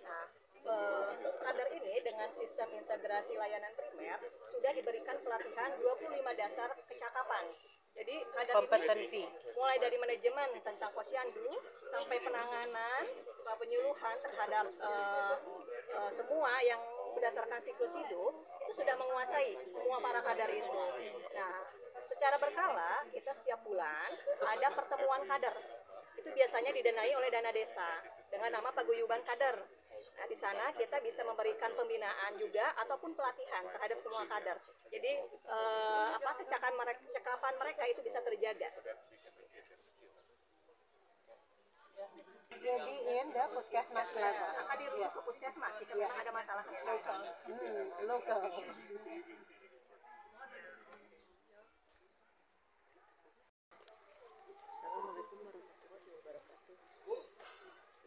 Nah, kader ini dengan sistem integrasi layanan primer sudah diberikan pelatihan 25 dasar kecakapan. Jadi kader kompetensi ini mulai dari manajemen tentang posyandu sampai penanganan penyuluhan terhadap semua yang berdasarkan siklus hidup itu sudah menguasai semua para kader itu. Nah, secara berkala kita setiap bulan ada pertemuan kader. Itu biasanya didanai oleh dana desa dengan nama paguyuban kader. Nah, di sana kita bisa memberikan pembinaan juga ataupun pelatihan terhadap semua kader. Jadi kecakapan mereka itu bisa terjaga. Jadiin ya puskesmas kelas. Akan diurus ke puskesmas jika memang ada masalah kesehatan. Lokal. Assalamualaikum warahmatullahi wabarakatuh.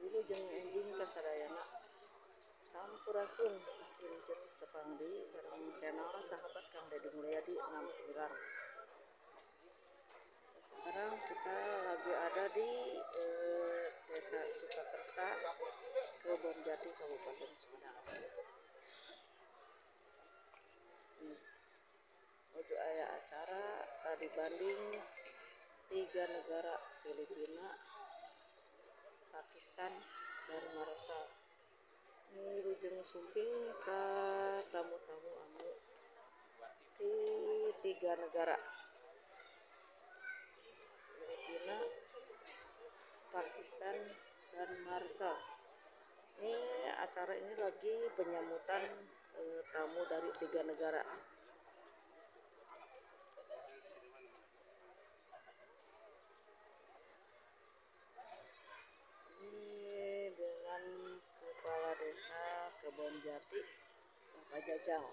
Ini jeung enjing kasadayana. Sampurasun wilujeng tepangdi sareng channel sahabat Kang Deddy Mulyadi 69. Sekarang kita lagi ada di Desa Sukakerta, Kebonjati, Kabupaten Sumedang. Ojo aya acara studi banding 3 negara, Filipina, Pakistan, dan Malaysia. Ini lujeng sumping ke tamu-tamu anu di 3 negara, Filipina, Pakistan, dan Malaysia. Ini acara ini lagi penyambutan tamu dari 3 negara. Ini dengan Kepala Desa Kebonjati, Bapak Jajang.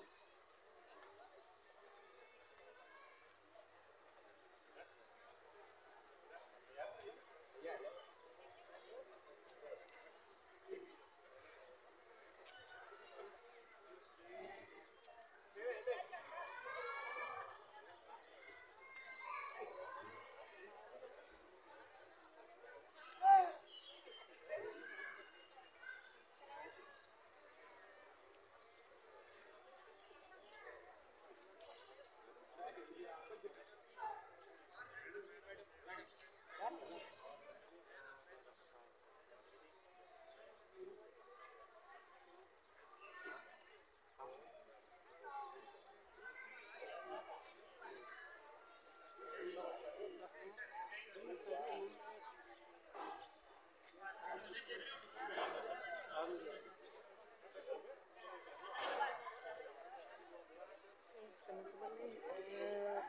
Teman-teman nih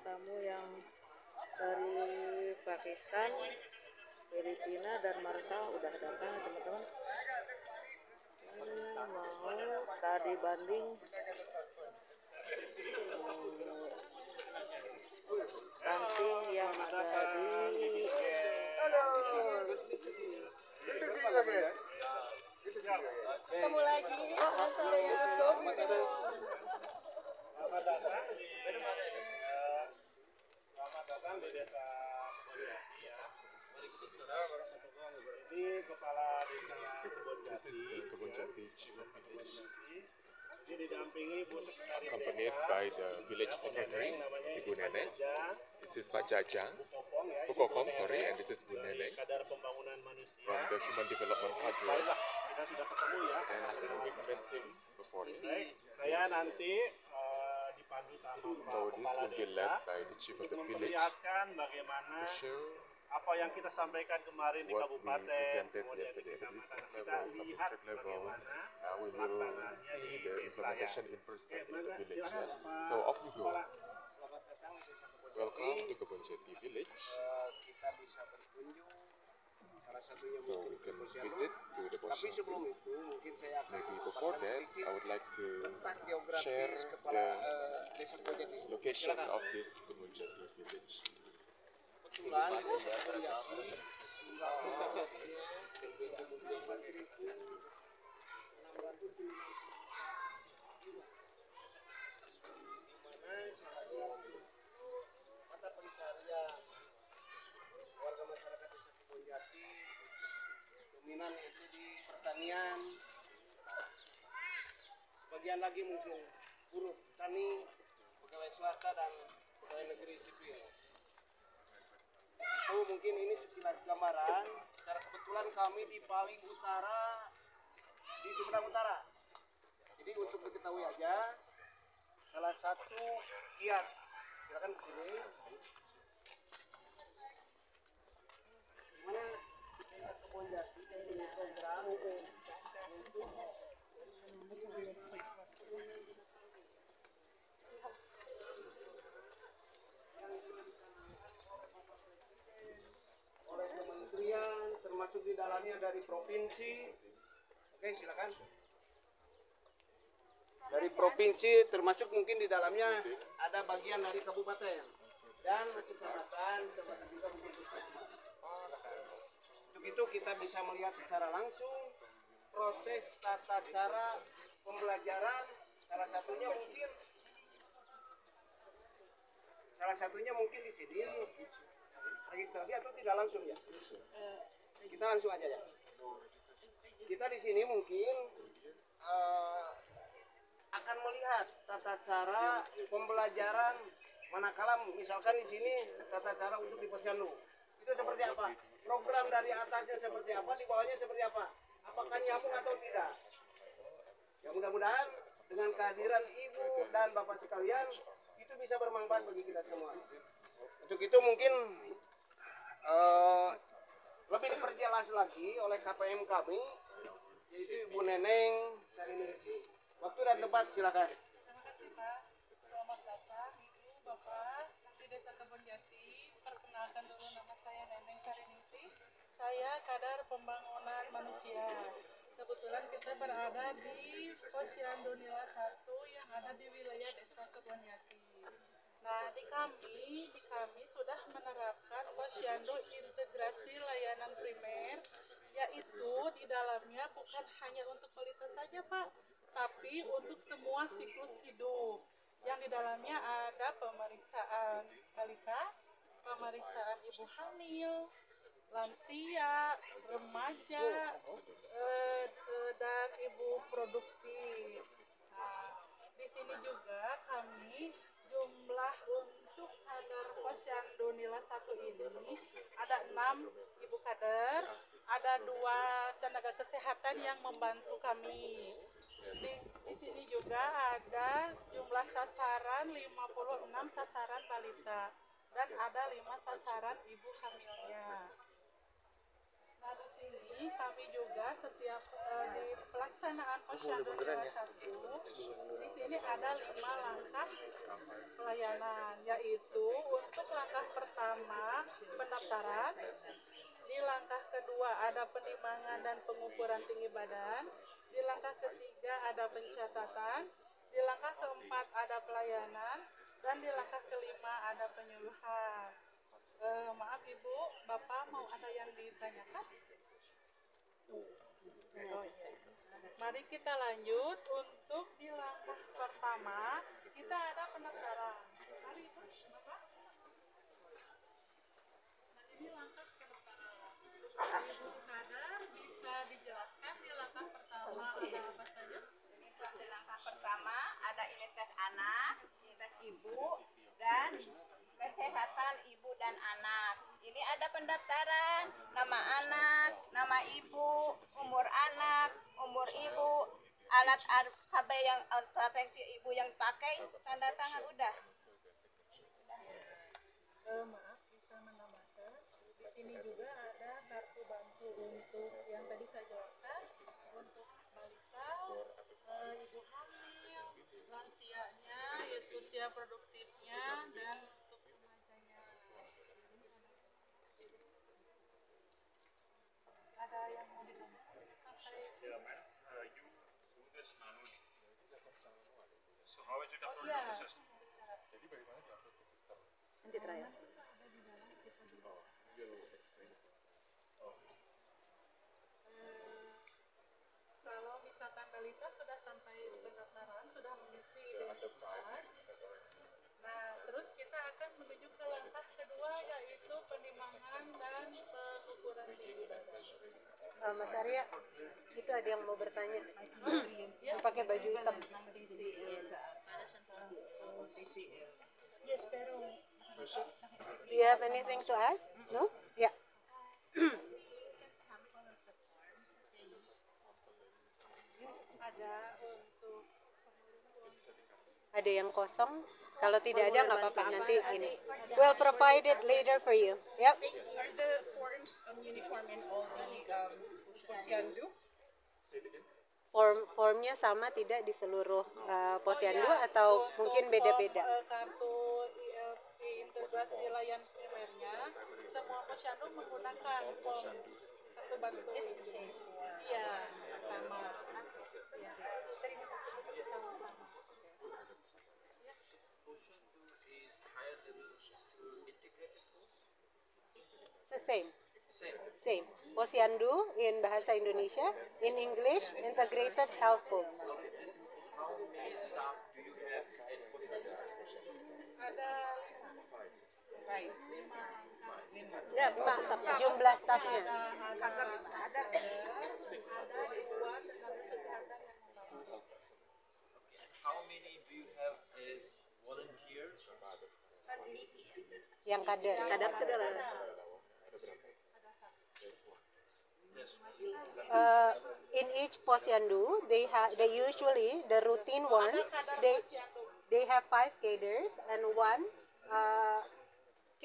tamu yang dari Pakistan, Filipina, dan Malaysia udah datang teman-teman. Mau studi banding stunting yang ada di Ketemu lagi. Selamat datang di Desa Kebonjati ya. Jadi Kepala Desa Kebonjati, Chief of Village, ini didampingi Bu Sekretaris accompanied Desa, by the village secretary, Ibu Neneng. This is Pak Jajang, Bu Bu Kokom, sorry, and this is Bu Neneng Kadar Pembangunan Manusia. from the Human Development Cadre. Baiklah, kita sudah ketemu ya. And I think we met him before. Baik, saya nanti dipandu sama Pak So this Kepala will be Desa led by the Chief of untuk the village memperlihatkan bagaimana to show apa yang kita sampaikan kemarin di what we kabupaten, presented kemudian di yesterday at the kecamatan. district Kita level, lihat sub-district level. bagaimana We will pelaksananya see di the desa ya. implementation in person in the Mana? village. Silakan, Pak So off you go. Kepala. Selamat datang di Desa Kebonjati. Welcome to Kebonjati village. Kita bisa berkunjung salah satunya So we mungkin can ke Posyandu. visit to the Tapi sebelum Posyandu. itu mungkin saya akan Maybe before memaparkan that, sedikit I would like to tentang share geografis kepala Desa Kebonjati. location Silakan. of this Kebonjati village. Kebetulan mata pencarian warga masyarakat Desa Kebonjati dominan itu di pertanian, sebagian lagi mungkin buruh tani, pegawai swasta dan pegawai negeri sipil. Itu mungkin ini sekilas gambaran. Secara kebetulan kami di paling utara, di Sumedang Utara. Jadi untuk diketahui aja, salah satu giat, silakan ke sini. Gimana Desa Kebonjati ini program untuk oleh kementerian, termasuk di dalamnya dari provinsi. Oke, silakan. Dari provinsi, termasuk mungkin di dalamnya ada bagian dari kabupaten dan kecamatan, termasuk juga mungkin puskesmas. Untuk itu kita bisa melihat secara langsung proses tata cara pembelajaran. Salah satunya mungkin di sini registrasi atau tidak langsung ya. Kita langsung aja ya. Kita di sini mungkin akan melihat tata cara pembelajaran manakala misalkan di sini tata cara untuk di posyandu. Itu seperti apa? Program dari atasnya seperti apa, di bawahnya seperti apa? Apakah nyambung atau tidak? Ya mudah-mudahan dengan kehadiran Ibu dan Bapak sekalian itu bisa bermanfaat bagi kita semua. Untuk itu mungkin lebih diperjelas lagi oleh KPM kami, yaitu Ibu Neneng Sarinisi. Waktu dan tempat silakan. Terima kasih Pak. Selamat datang Ibu, Bapak di Desa Kebonjati. Perkenalkan dulu, nama saya Neneng Sarinisi. Saya Kadar Pembangunan Manusia. Kebetulan kita berada di Posyandu Nila 1 yang ada di wilayah Desa Kebonjati. Nah, di kami sudah menerapkan Posyandu integrasi layanan primer, yaitu di dalamnya bukan hanya untuk balita saja Pak, tapi untuk semua siklus hidup. Yang di dalamnya ada pemeriksaan balita, pemeriksaan ibu hamil, lansia, remaja, dan ibu produktif. Nah, di sini juga kami jumlah untuk kader Posyandu Nila 1 ini ada 6 ibu kader, ada 2 tenaga kesehatan yang membantu kami. Di sini juga ada jumlah sasaran 56 sasaran balita dan ada 5 sasaran ibu hamilnya. Nah, di sini kami juga setiap di pelaksanaan Posyandu Nila 1, di sini ada 5 langkah pelayanan, yaitu untuk langkah pertama pendaftaran, di langkah kedua ada penimbangan dan pengukuran tinggi badan, di langkah ketiga ada pencatatan, di langkah keempat ada pelayanan, dan di langkah kelima ada penyuluhan. Maaf Ibu, Bapak mau ada yang ditanyakan? Oh, iya. Mari kita lanjut. Untuk di langkah pertama kita ada pendaftaran. Mari Ibu, Bapak. Nah, ini langkah pendaftaran. Ibu kader bisa dijelaskan di langkah pertama ada apa saja? Di langkah pertama ada identitas anak, identitas ibu, dan kesehatan ibu dan anak. Ini ada pendaftaran, nama anak, nama ibu, umur anak, umur ibu, alat KB yang traveksi ibu yang pakai, tanda tangan udah. Maaf, bisa menambahkan. Di sini juga ada kartu bantu untuk yang tadi saya jelaskan, untuk balita, ibu hamil, lansianya, usia produktifnya, dan untuk remajanya. Ada yang mau ditambahkan sampai? Yeah, madam, you do this manually. So how is it Oh uploaded iya. to the system? Jadi bagaimana diupload ke sistem? Nanti trial. Kalau misalkan balita sudah sampai pendaftaran, sudah mengisi identitas. Nah, terus kita akan menuju ke langkah kedua, yaitu penimbangan dan pengukuran tinggi badan. Mas Arya, itu ada yang mau bertanya. Ya, Pakai baju hitam. Do you have anything to ask? No? Yeah. Ada yang kosong? Kalau tidak ada nggak apa-apa, nanti ini. We'll provide it later for you. Yep. Are the forms uniform in all the Posyandu? Formnya sama tidak di seluruh Posyandu atau mungkin beda-beda? Kartu integrasi layan primernya, semua Posyandu menggunakan form tersebut. Iya, sama. Ya. Terima kasih. Sama-sama. Same. Posyandu in bahasa Indonesia, in English, integrated health post. Ada Enggak, Jumlah stafnya. ada dua tenaga kesehatan yang membantu. How many do you have as volunteer? Yang kader saudara. In each Posyandu, they usually the routine one. They have 5 cadres and 1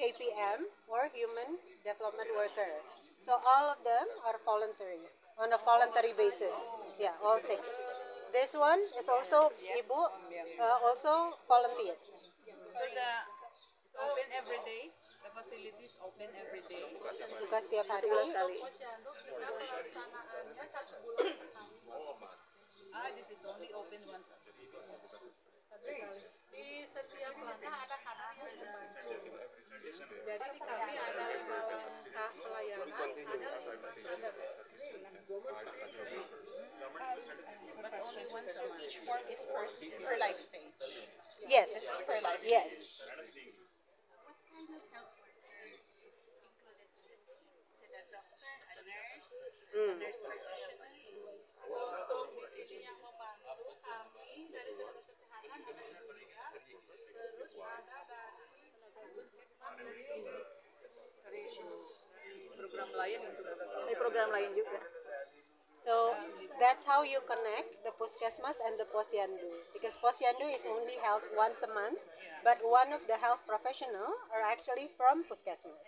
KPM or human development worker. So all of them are voluntary on a voluntary basis. Yeah, all 6. This one is also Ibu, also volunteer. So it's open every day. The facility is open every day. Buka setiap hari. Posyandu kita pelaksanaannya 1 bulan sekali. This is only open once. Di setiap langkah ada kader yang membantu. Jadi di kami ada 5 langkah pelayanan, ada 5 kader. But only once a month. Each form is per life stage. Yes. This is per life Yes. stage. Untuk di sini yang membantu kami dari tenaga kesehatan ada juga, terus ada dari Program lain untuk Ini program lain juga. So that's how you connect the Puskesmas and the Posyandu. Because Posyandu is only held once a month, but one of the health professional are actually from Puskesmas.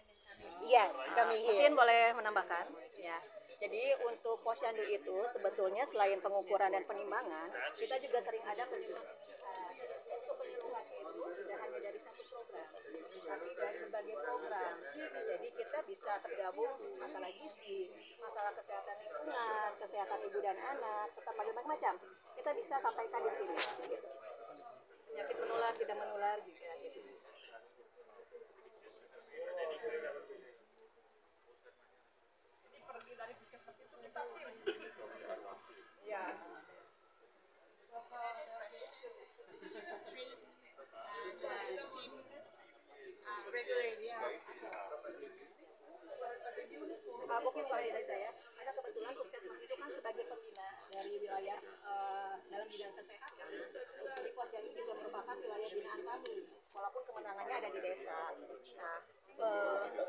Yes, coming here. Mungkin boleh menambahkan, ya. Jadi untuk Posyandu itu sebetulnya selain pengukuran dan penimbangan, kita juga sering ada penjelasan. Untuk penyuluhan itu tidak hanya dari satu program, tapi dari berbagai program. Jadi kita bisa tergabung masalah gizi, masalah kesehatan lingkungan, kesehatan ibu dan anak, serta macam-macam. Kita bisa sampaikan di sini. Gitu. Penyakit menular, tidak menular juga. Gitu. dari puskesmas itu kita tim. Ya. Mungkin kalau dari saya, ada kebetulan puskesmas itu kan sebagai pembina dari wilayah dalam bidang kesehatan. Jadi Posyandu juga merupakan wilayah binaan kami, walaupun kemenangannya ada di desa. Nah,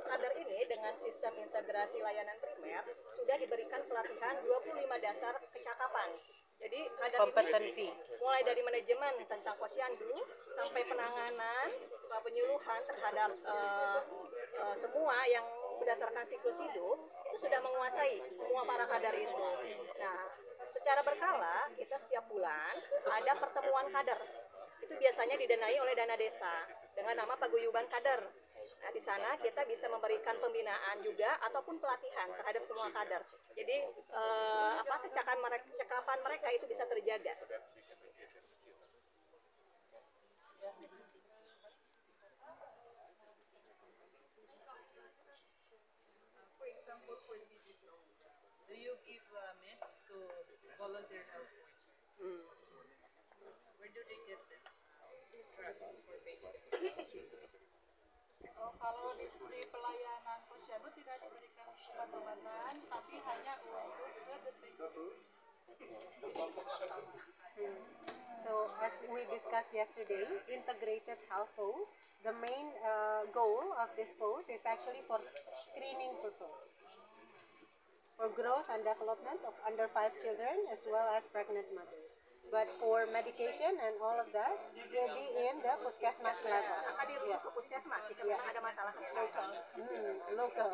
kader ini dengan sistem integrasi layanan primer sudah diberikan pelatihan 25 dasar kecakapan. Jadi kader kompetensi ini mulai dari manajemen tentang Posyandu sampai penanganan, penyuluhan terhadap semua yang berdasarkan siklus hidup itu sudah menguasai semua para kader itu. Nah, secara berkala kita setiap bulan ada pertemuan kader. Itu biasanya didanai oleh dana desa dengan nama paguyuban kader. Nah, di sana kita bisa memberikan pembinaan juga ataupun pelatihan terhadap semua kader. Jadi kecakapan mereka itu bisa terjaga. For example, for this, do you give meds to volunteer health? Where do they get them? Drugs for patients. Kalau di pelayanan Posyandu tidak diberikan obat-obatan, tapi hanya untuk deteksi. So as we discussed yesterday, integrated health post, the main goal of this post is actually for screening purpose, for growth and development of under 5 children as well as pregnant mothers. But for medication and all of that will be in the puskesmas level. Akan dirujuk ke puskesmas jika memang ada masalah kesehatan. Local.